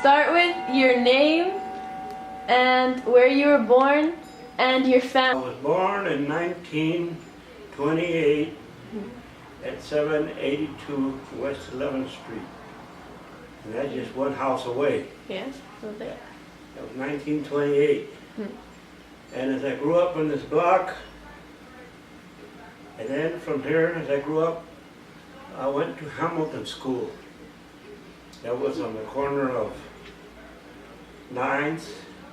start with your name and where you were born and your I family. was born in 1928 at 782 West 11th Street. And that's just one house away. Yes, so there. That was 1928. And as I grew up on this block, and then from here, as I grew up, I went to Hamilton School. That was on the corner of 9th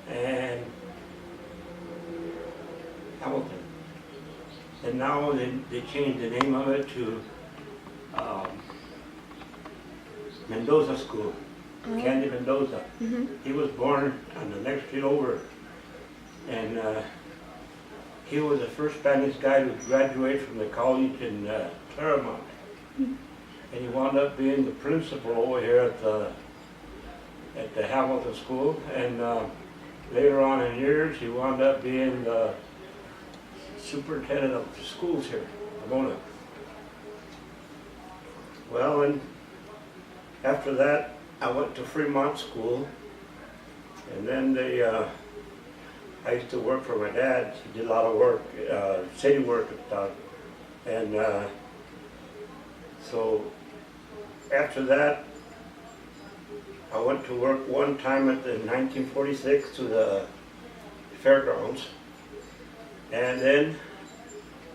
and Hamilton. And now they changed the name of it to Mendoza School, Candy Mendoza. He was born on the next street over. And he was the first Spanish guy to graduate from the college in Claremont. And he wound up being the principal over here at the Hamilton School. And later on in years, he wound up being the superintendent of the schools here, Pomona. Well, and after that, I went to Fremont School, and then I used to work for my dad. He did a lot of work, city work and stuff. And so after that, I went to work one time in 1946 to the fairgrounds. And then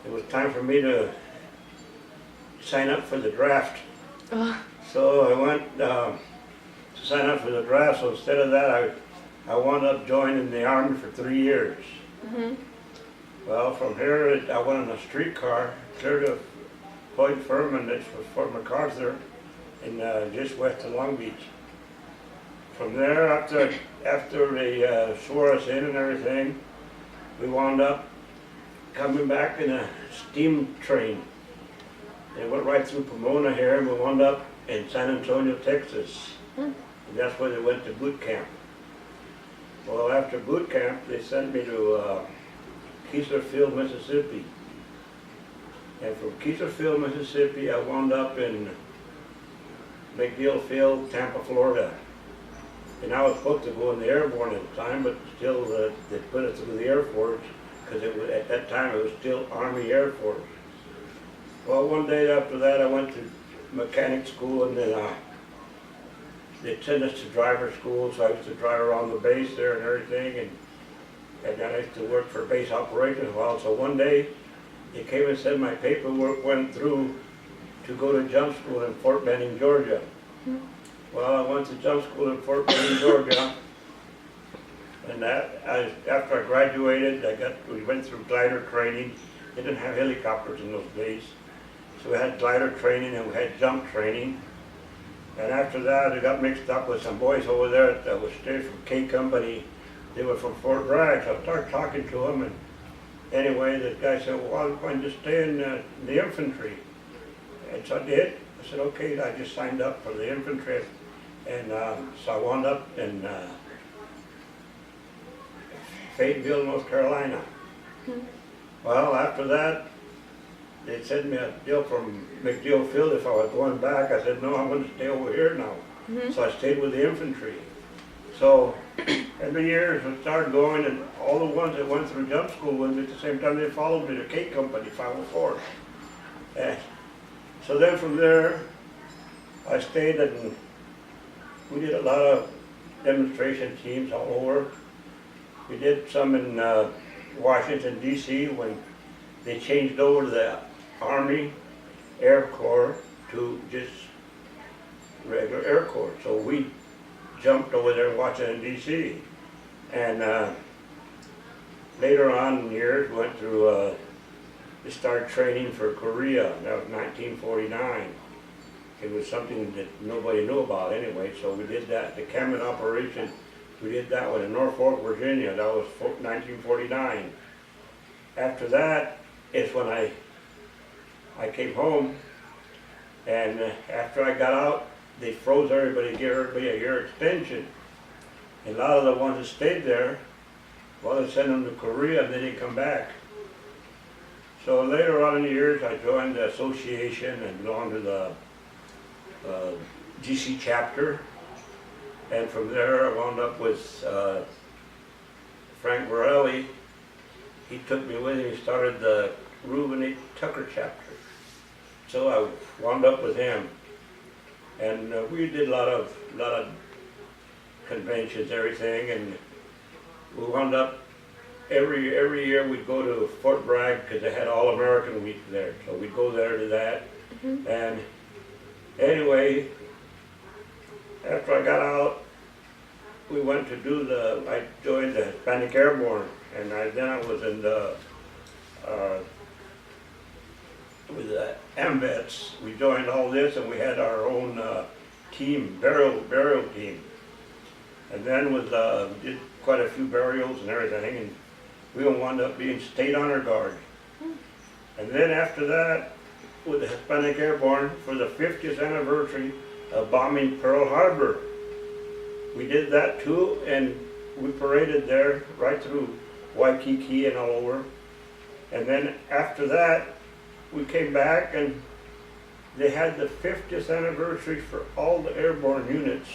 it was time for me to sign up for the draft. So I went to sign up for the draft. So instead of that, I wound up joining the Army for 3 years. Well, from here, I went on a streetcar clear to Point Furman, that's Fort MacArthur, in just west of Long Beach. From there, after they swore us in and everything, we wound up coming back in a steam train. It went right through Pomona here, and we wound up in San Antonio, Texas. And that's where they went to boot camp. Well, after boot camp, they sent me to Keesler Field, Mississippi. And from Keesler Field, Mississippi, I wound up in McNeil Field, Tampa, Florida. And I was supposed to go in the airborne at the time, but still they put it through the Air Force, because at that time it was still Army Air Force. Well, one day after that, I went to mechanic school, and then they sent us to driver school, so I used to drive around the base there and everything, and then I used to work for base operations a while. So one day, they came and said my paperwork went through to go to jump school in Fort Benning, Georgia. Well, I went to jump school in Fort Benning, Georgia, and after I graduated, we went through glider training. They didn't have helicopters in those days, so we had glider training and we had jump training. And after that, I got mixed up with some boys over there that was straight from K Company. They were from Fort Bragg, so I started talking to them, and anyway, the guy said, well, I'm going to stay in the infantry. And so I did. I said, okay, I just signed up for the infantry. And so I wound up in Fayetteville, North Carolina. Well, after that, they sent me a deal from McNeil Field if I was going back. I said, no, I'm going to stay over here now. So I stayed with the infantry. So every year I started going, and all the ones that went through jump school with me at the same time, they followed me to K Company, 504. And so then from there, I stayed, and we did a lot of demonstration teams all over. We did some in Washington, D.C. when they changed over to the Army Air Corps to just regular Air Corps. So we jumped over there in Washington, D.C. And later on in years, went through, we started training for Korea. That was 1949. It was something that nobody knew about anyway, so we did that. The Camet operation, we did that one in Norfolk, Virginia. That was 1949. After that is when I came home, and after I got out, they froze everybody, gave everybody a year extension. And a lot of the ones that stayed there, well, they sent them to Korea and they didn't come back. So later on in the years, I joined the association and belonged to the GC chapter. And from there, I wound up with Frank Borelli. He took me with him. He started the Reuben A. Tucker chapter. So I wound up with him. And we did a lot of conventions, everything, and we wound up every year we'd go to Fort Bragg because they had All American Week there, so we'd go there to that. And anyway, after I got out, we went to do I joined the Hispanic Airborne, and then I was in the with the AMVETS. We joined all this, and we had our own team, burial team. And then did quite a few burials and everything, and we wound up being State Honor Guard. And then after that, with the Hispanic Airborne, for the 50th anniversary of bombing Pearl Harbor, we did that too, and we paraded there right through Waikiki and all over. And then after that, we came back and they had the 50th anniversary for all the airborne units.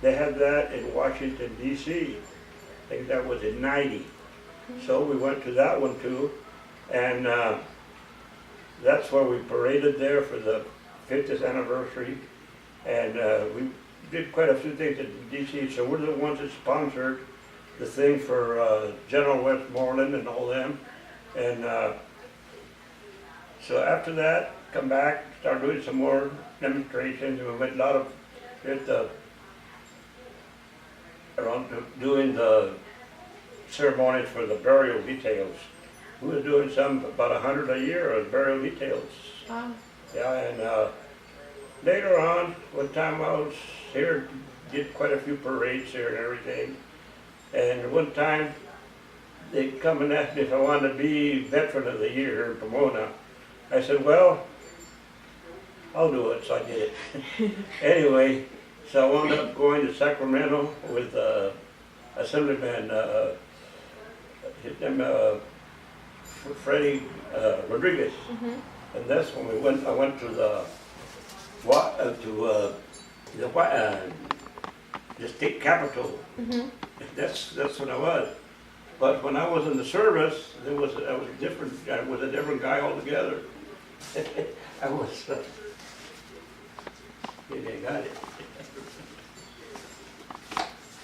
They had that in Washington, D.C. I think that was in '90. So we went to that one too. And that's where we paraded there for the 50th anniversary. And we did quite a few things in D.C. So we're the ones that sponsored the thing for General Westmoreland and all them. And so after that, come back, start doing some more demonstrations, and we went a lot of around doing the ceremonies for the burial details. We were doing about 100 a year of burial details. Wow. Yeah, and later on, one time I was here, did quite a few parades here and everything. And one time, they come and asked me if I wanted to be Veteran of the Year in Pomona. I said, well, I'll do it, so I did it. Anyway, so I wound up going to Sacramento with Assemblyman, his name, Freddie Rodriguez. And that's when I went to the state capitol. That's what I was. But when I was in the service, I was a different guy altogether. I was. Maybe I got it.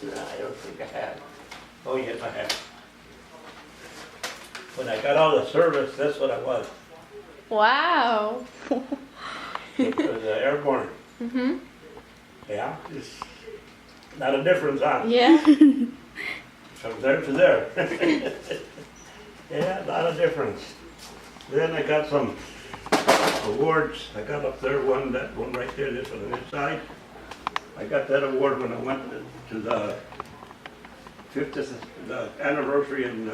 No, I don't think I have. Oh yes, I have. When I got out of the service, that's what I was. Wow. It was airborne. Yeah, it's not a difference, huh? Yeah. From there to there. Yeah, a lot of difference. Then I got some awards. I got up there that one right there, this one on this side. I got that award when I went to the 50th anniversary in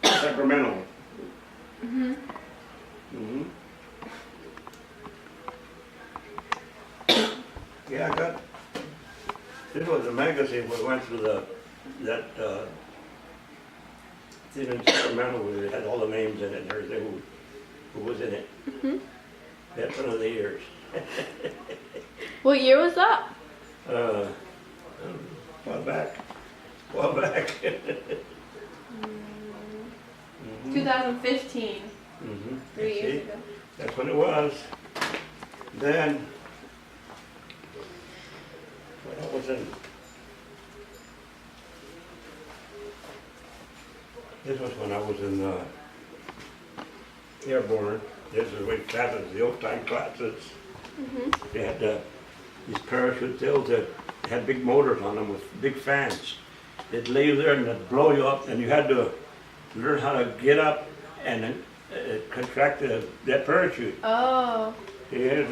Sacramento. Yeah, I got. This was a magazine. We went through that thing in Sacramento where it had all the names in it and everything who was in it. Veteran of the Years. What year was that? A while back. 2015. 3 years ago. That's when it was. Then, when I was in, this was when I was in airborne. This is when classes, the old time classes. They had these parachute tails that had big motors on them with big fans. They'd lay you there and they'd blow you up, and you had to learn how to get up and contract that parachute. Oh. Here's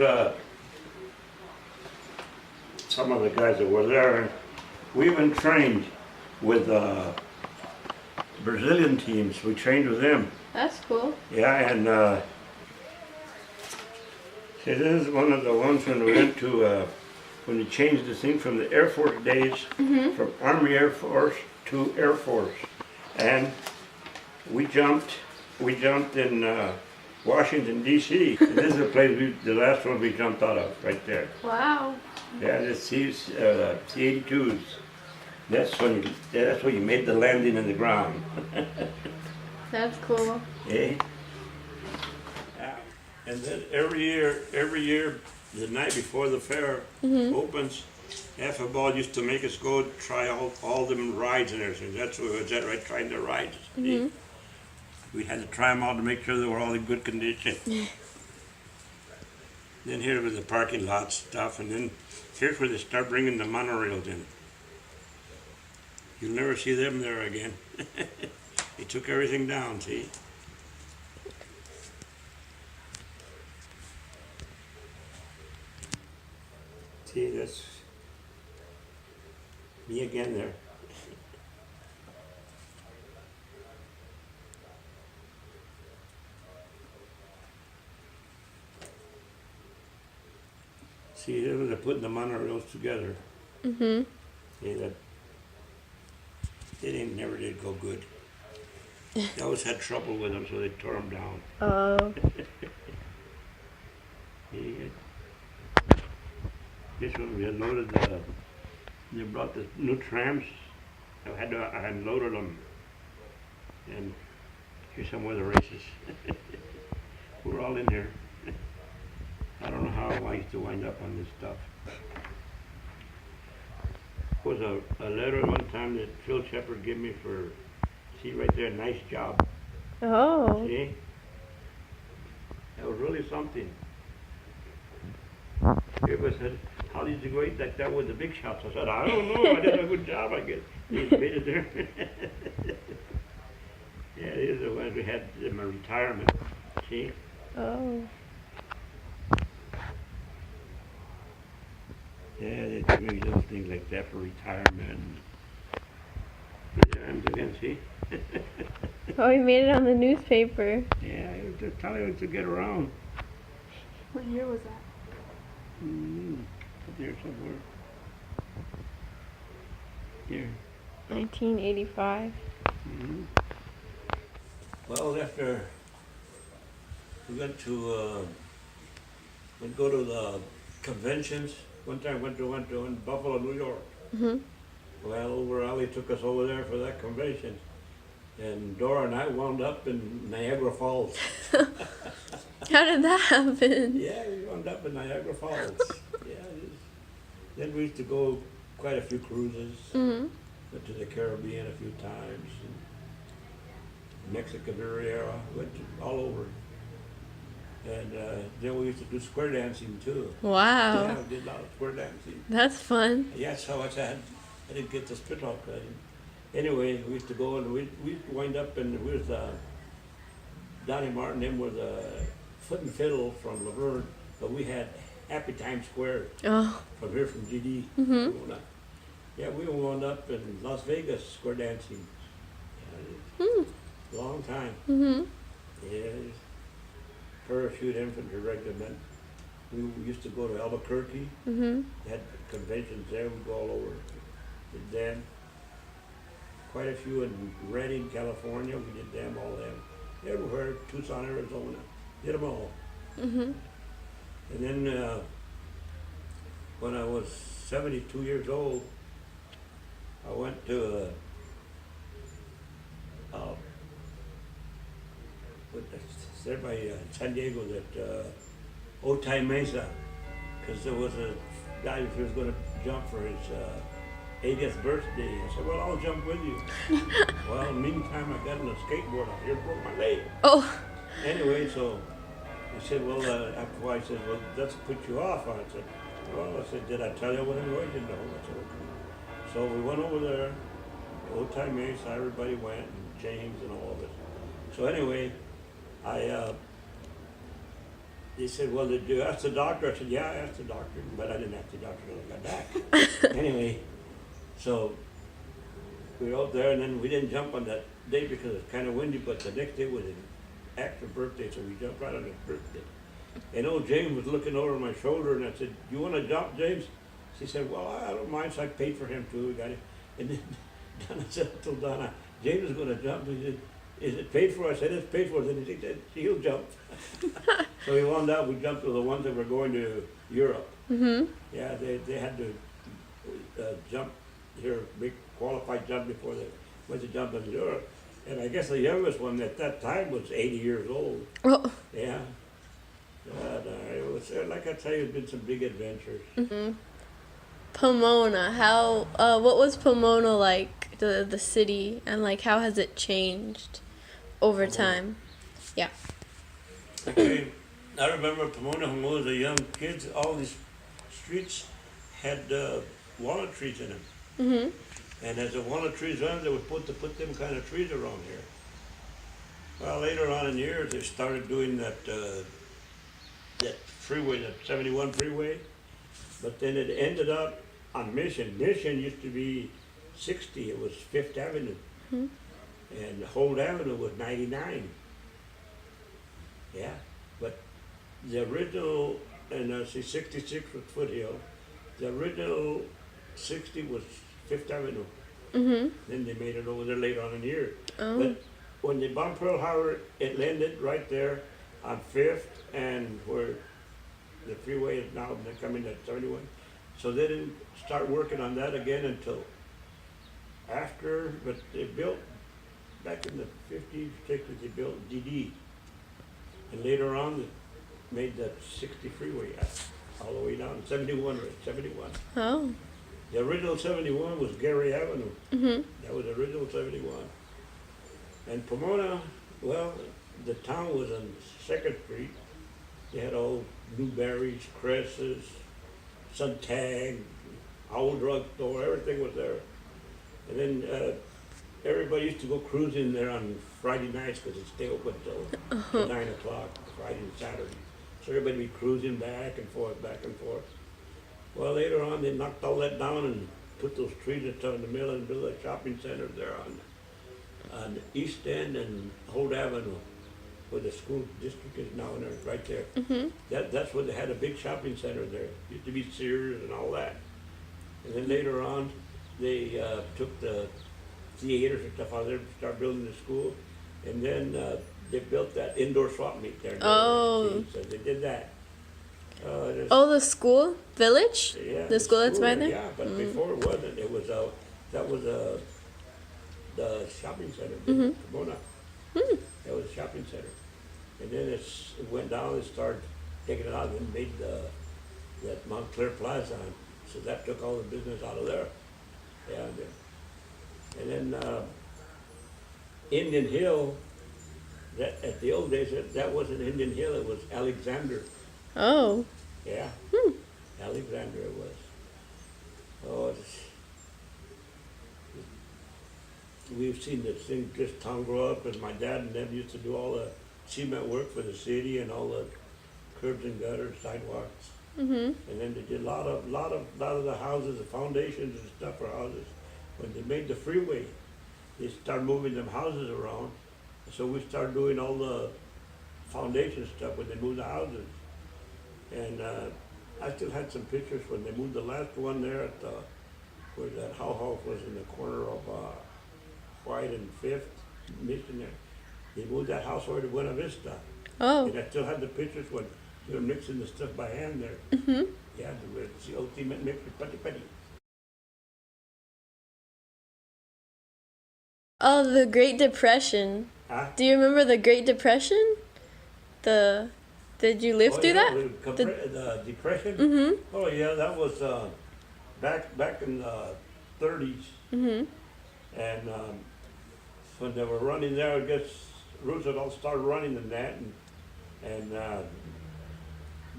some of the guys that were there, and we even trained with Brazilian teams. We trained with them. That's cool. Yeah, and see, this is one of the ones when we went to when we changed the thing from the Air Force days, from Army Air Force to Air Force, and we jumped in Washington, D.C. This is the place the last one we jumped out of, right there. Wow. Yeah, the C-82s. That's when you made the landing in the ground. That's cool. Eh? And then every year, the night before the fair opens, Ball used to make us go try all them rides and everything. That's what was that right, trying the rides. We had to try them all to make sure they were all in good condition. Then here was the parking lot stuff, and then here's where they start bringing the monorails in. You'll never see them there again. They took everything down, see? See, that's me again there. See, here they're putting the monorails together. See, that it never did go good. They always had trouble with them, so they tore them down. Oh. This one we had loaded they brought the new trams. I had loaded them. And here's some of the races. We're all in here. I don't know how I used to wind up on this stuff. There was a letter one time that Phil Shepard gave me for, see right there, nice job. Oh. See? That was really something. Everybody said, how did you go eat like that with the big shots? I said, I don't know, I did a good job, I guess. He made it there. Yeah, these are the ones we had in my retirement. See? Oh. Yeah, they do little things like that for retirement. There I'm again, see? Oh, you made it on the newspaper. Yeah, it was just telling you to get around. What year was that? There somewhere. Here. 1985. Well, after we went to we'd go to the conventions. One time went to Buffalo, New York. Well, Ali took us over there for that convention, and Dora and I wound up in Niagara Falls. How did that happen? Yeah, we wound up in Niagara Falls. Yeah. Then we used to go quite a few cruises. Went to the Caribbean a few times. And Mexican Riviera, went all over. And then we used to do square dancing too. Wow. Yeah, we did a lot of square dancing. That's fun. Yeah, so I didn't get the spit off. Anyway, we used to go and we used to wind up and with Donnie Martin, them with Foot and Fiddle from Laverne, but we had Happy Times Square from here from GD. Pomona. Yeah, we wound up in Las Vegas square dancing. Long time. Yeah. Parachute Infantry Regiment. We used to go to Albuquerque. Had conventions there. We'd go all over. Did them. Quite a few in Redding, California. We did them, all them. Everywhere. Tucson, Arizona. Did them all. And then when I was 72 years old, I went to there by San Diego, that Otay Mesa, because there was a guy who was going to jump for his 80th birthday. I said, well, I'll jump with you. Well, meantime, I got on a skateboard out here, broke my leg. Oh. Anyway, so he said, well, after a while, I said, well, let's put you off. I said, well, I said, did I tell you what I'm going to do? No. I said, okay. So we went over there, Otay Mesa, everybody went, and James and all of it. So anyway, they said, well, did you ask the doctor? I said, yeah, I asked the doctor, but I didn't ask the doctor until I got back. Anyway, so we were out there, and then we didn't jump on that day because it's kind of windy, but the next day was an actual birthday, so we jumped right on his birthday. And old James was looking over my shoulder, and I said, you want to jump, James? She said, well, I don't mind, so I paid for him too. We got it. And then Donna said, I told Donna, James is going to jump. He said, is it paid for? I said, it's paid for. Then he said, he'll jump. So we wound up, we jumped to the ones that were going to Europe. Mm-hmm. Yeah, they had to jump here, big qualified jump before they went to jump in Europe. And I guess the youngest one at that time was 80 years old. Oh. Yeah. It was, like I tell you, it's been some big adventures. Mm-hmm. Pomona, how, what was Pomona like, the city, and like how has it changed over time? Yeah. Okay, I remember Pomona when I was a young kid, all these streets had walnut trees in them. Mm-hmm. And as the walnut trees run, they were put them kind of trees around here. Well, later on in years, they started doing that freeway, that 71 freeway. But then it ended up on Mission. Mission used to be 60, it was 5th Avenue. Mm-hmm. And Holt Avenue was 99. Yeah, but the original, and see 66 was Foothill. The original 60 was 5th Avenue. Mm-hmm. Then they made it over there later on in the year. Oh. But when they bombed Pearl Harbor, it landed right there on 5th and where the freeway is now coming at 71. So they didn't start working on that again until after, but they built, back in the 50s, 60s, they built DD. And later on, they made that 60 freeway all the way down, 71, right, 71. Oh. The original 71 was Gary Avenue. Mm-hmm. That was the original 71. And Pomona, well, the town was on 2nd Street. They had all Newberries, Cresses, Suntag, Owl Drug Store, everything was there. And then everybody used to go cruising there on Friday nights because it stayed open till 9 o'clock, Friday and Saturday. So everybody would be cruising back and forth, back and forth. Well, later on, they knocked all that down and put those trees in the middle and built a shopping center there on the East End and Holt Avenue, where the school district is now, and it's right there. Mm-hmm. That's where they had a big shopping center there. Used to be Sears and all that. And then later on, they took the theaters and stuff out there to start building the school. And then they built that indoor swap meet there. Oh. So they did that. Oh, the school village? Yeah, The school that's by there? Yeah, but before it wasn't. It was that was the shopping center, Pomona. Mm. That was a shopping center. And then it went down and started taking it out and made that Montclair Plaza. So that took all the business out of there. Yeah, and then Indian Hill, that at the old days, that wasn't Indian Hill, it was Alexander. Oh. Yeah, Alexander it was. Oh, we've seen this town grow up, and my dad and them used to do all the cement work for the city and all the curbs and gutters, sidewalks. Mm-hmm. And then they did a lot of the houses, the foundations and stuff for houses. When they made the freeway, they started moving them houses around. So we started doing all the foundation stuff when they moved the houses. And I still had some pictures when they moved the last one there at where that house was in the corner of White and 5th Mission there. They moved that house over to Buena Vista. Oh. And I still had the pictures when they were mixing the stuff by hand there. Mm-hmm. Yeah, the ultimate mixer, putty. Oh, the Great Depression. Huh? Do you remember the Great Depression? Did you live through that? The Depression? Mm-hmm. Oh yeah, that was back in the 30s. Mm-hmm. And when they were running there, I guess Roosevelt started running in that, and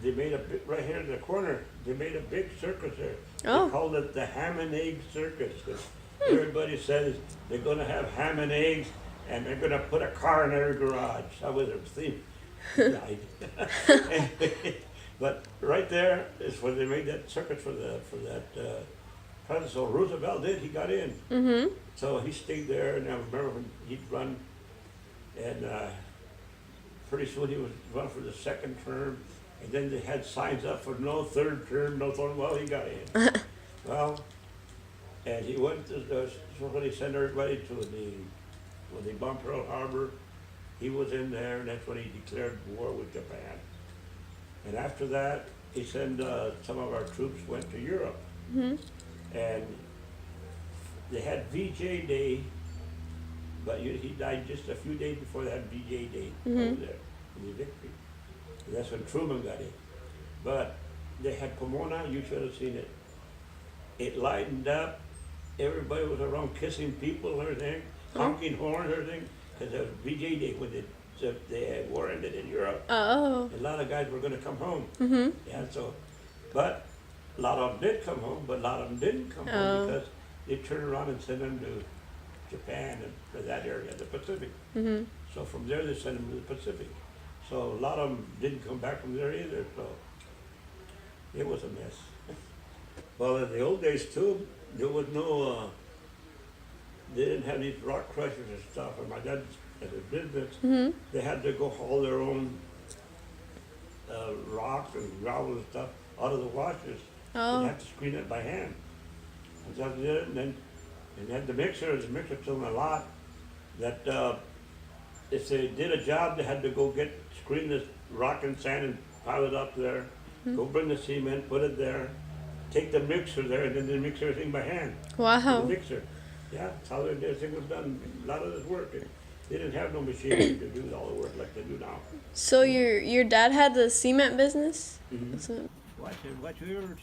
they made right here in the corner, they made a big circus there. Oh. They called it the Ham and Egg Circus, because everybody says they're going to have ham and eggs, and they're going to put a car in every garage. That was their theme. Died. But right there is where they made that circuit for that president. So Roosevelt did. He got in. Mm-hmm. So he stayed there, and I remember when he'd run, and pretty soon he was run for the 2nd term, and then they had signs up for no 3rd term, no 4th. Well, he got in. Well, and he went to so when he sent everybody to the When they bombed Pearl Harbor, he was in there, and that's when he declared war with Japan. And after that, he sent some of our troops went to Europe, Mhm. and they had VJ Day, but he died just a few days before they had VJ Day over there in the victory. And that's when Truman got in. But they had Pomona, you should have seen it. It lightened up. Everybody was around kissing people and everything, honking horns and everything, because it was VJ Day when they had war ended in Europe. Oh. A lot of guys were going to come home. Mhm. Yeah, so, but a lot of them did come home, but a lot of them didn't come home Oh. because they turned around and sent them to Japan and for that area, the Pacific. Mhm. So from there they sent them to the Pacific. So a lot of them didn't come back from there either. So it was a mess. Well, in the old days too, there was no. They didn't have these rock crushers and stuff. And my dad, as a business, they had to go haul their own rocks and gravel and stuff out of the washers. Oh. They'd have to screen it by hand. And so they did it, and then and they had the mixer told them a lot that if they did a job, they had to go screen this rock and sand and pile it up there, go bring the cement, put it there, take the mixer there, and then they mix everything by hand. Wow. The mixer. Yeah, that's how everything was done. A lot of this work. They didn't have no machinery to do all the work like they do now. So your dad had the cement business? Mm-hmm. So, Watch yours.